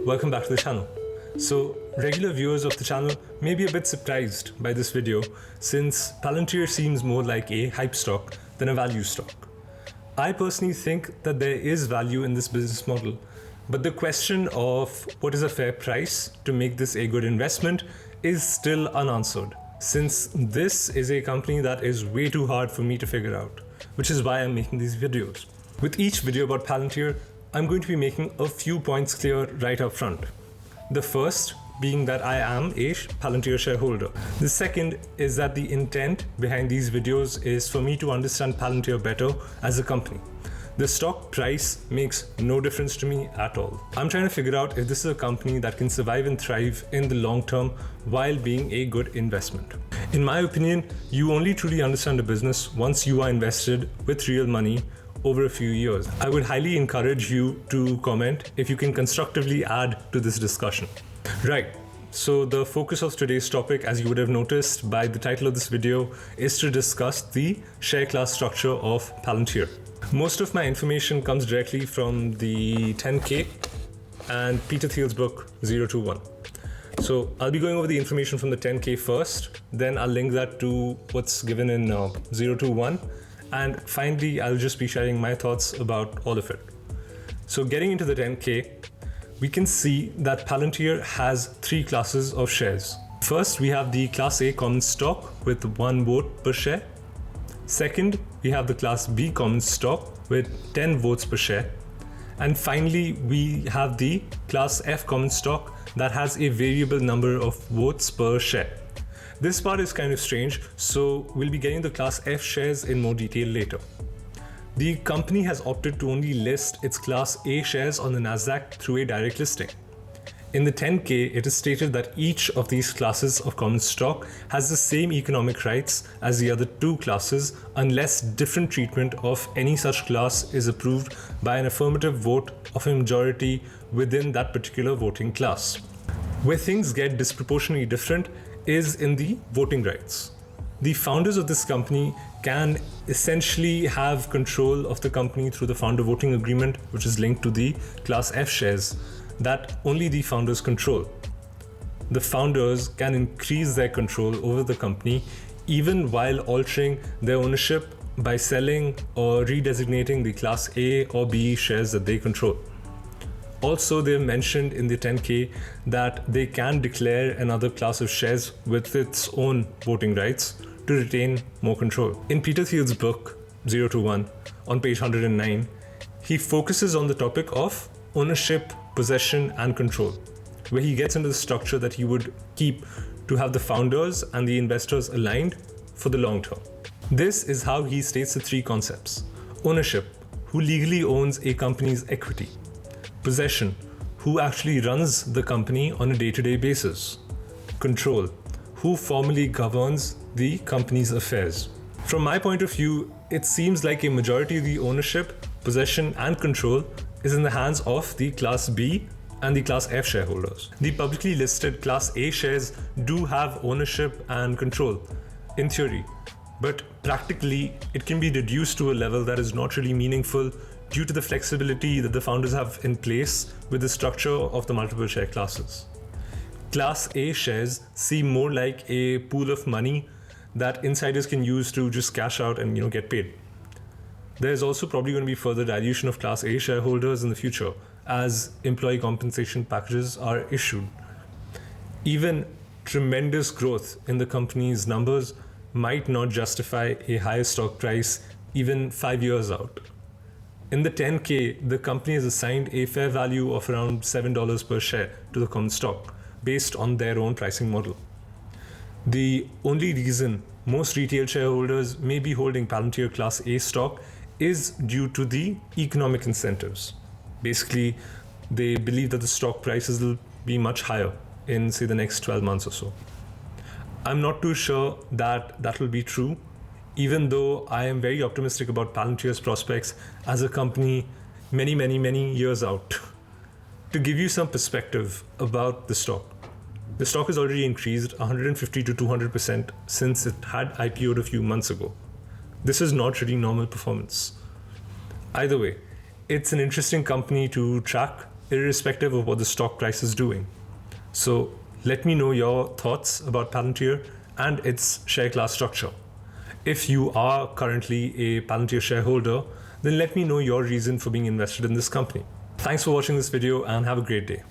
welcome back to the channel. So, regular viewers of the channel may be a bit surprised by this video since Palantir seems more like a hype stock than a value stock. I personally think that there is value in this business model, but the question of what is a fair price to make this a good investment is still unanswered, since this is a company that is way too hard for me to figure out, which is why I'm making these videos. With each video about Palantir, I'm going to be making a few points clear right up front. The first being that I am a Palantir shareholder. The second is that the intent behind these videos is for me to understand Palantir better as a company. The stock price makes no difference to me at all. I'm trying to figure out if this is a company that can survive and thrive in the long term while being a good investment. In my opinion, you only truly understand a business once you are invested with real money over a few years. I would highly encourage you to comment if you can constructively add to this discussion. Right, so the focus of today's topic, as you would have noticed by the title of this video, is to discuss the share class structure of Palantir. Most of my information comes directly from the 10K and Peter Thiel's book 021. So I'll be going over the information from the 10K first, then I'll link that to what's given in 021. And finally, I'll just be sharing my thoughts about all of it. So getting into the 10K, we can see that Palantir has three classes of shares. First, we have the Class A common stock with 1 vote per share. Second, we have the Class B common stock with 10 votes per share. And finally, we have the Class F common stock that has a variable number of votes per share. This part is kind of strange, so we'll be getting the Class F shares in more detail later. The company has opted to only list its Class A shares on the Nasdaq through a direct listing. In the 10K, it is stated that each of these classes of common stock has the same economic rights as the other two classes unless different treatment of any such class is approved by an affirmative vote of a majority within that particular voting class. Where things get disproportionately different is in the voting rights. The founders of this company can essentially have control of the company through the founder voting agreement, which is linked to the Class F shares that only the founders control. The founders can increase their control over the company even while altering their ownership by selling or redesignating the Class A or B shares that they control. Also, they've mentioned in the 10K that they can declare another class of shares with its own voting rights to retain more control. In Peter Thiel's book 021, on page 109, he focuses on the topic of ownership, possession, and control, where he gets into the structure that he would keep to have the founders and the investors aligned for the long term. This is how he states the three concepts. Ownership, who legally owns a company's equity. Possession, who actually runs the company on a day-to-day basis. Control, who formally governs the company's affairs. From my point of view, it seems like a majority of the ownership, possession, and control is in the hands of the Class B and the Class F shareholders. The publicly listed Class A shares do have ownership and control, in theory, but practically it can be reduced to a level that is not really meaningful due to the flexibility that the founders have in place with the structure of the multiple share classes. Class A shares seem more like a pool of money that insiders can use to just cash out and get paid. There's also probably going to be further dilution of Class A shareholders in the future as employee compensation packages are issued. Even tremendous growth in the company's numbers might not justify a higher stock price even 5 years out. In the 10K, the company has assigned a fair value of around $7 per share to the common stock based on their own pricing model. The only reason most retail shareholders may be holding Palantir Class A stock is due to the economic incentives. Basically, they believe that the stock prices will be much higher in, say, the next 12 months or so. I'm not too sure that that will be true, even though I am very optimistic about Palantir's prospects as a company many years out. To give you some perspective about the stock has already increased 150 to 200% since it had IPO'd a few months ago. This is not really normal performance. Either way, it's an interesting company to track irrespective of what the stock price is doing. So let me know your thoughts about Palantir and its share class structure. If you are currently a Palantir shareholder, then let me know your reason for being invested in this company. Thanks for watching this video and have a great day.